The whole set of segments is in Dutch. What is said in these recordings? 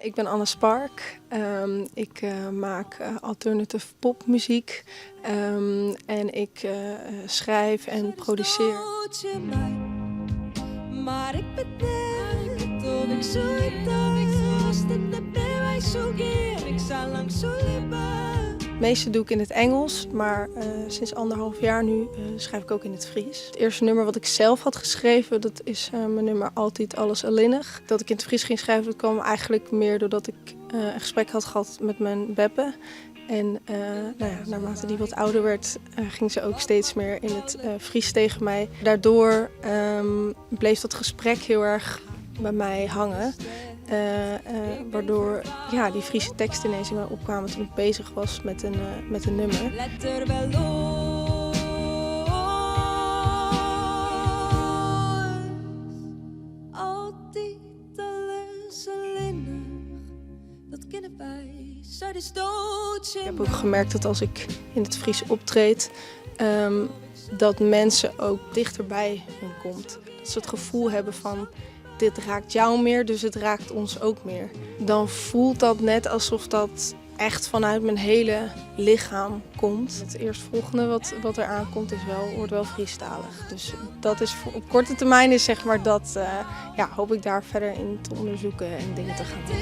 Ik ben Anne Spark. Ik maak alternative popmuziek en ik schrijf en produceer. Maar ik ben net of ik zoiets ik zal lang zo Het meeste doe ik in het Engels, maar sinds 1,5 jaar nu schrijf ik ook in het Fries. Het eerste nummer wat ik zelf had geschreven, dat is mijn nummer Altijd Alles Alleenig. Dat ik in het Fries ging schrijven, dat kwam eigenlijk meer doordat ik een gesprek had gehad met mijn beppe. En naarmate die wat ouder werd, ging ze ook steeds meer in het Fries tegen mij. Daardoor bleef dat gesprek heel erg bij mij hangen. Waardoor die Friese teksten ineens in mij opkwamen toen ik bezig was met een nummer. Let er wel los, altijd alles alleenig, dat kennen wij, zij is dood. Ik heb ook gemerkt dat als ik in het Fries optreed, dat mensen ook dichterbij hun komt. Dat ze het gevoel hebben van, dit raakt jou meer, dus het raakt ons ook meer. Dan voelt dat net alsof dat echt vanuit mijn hele lichaam komt. Het eerstvolgende wat er aankomt wordt wel Friestalig. Dus dat is op korte termijn is zeg maar dat, hoop ik daar verder in te onderzoeken en dingen te gaan doen.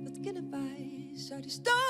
Dat kennen wij, zij is dood.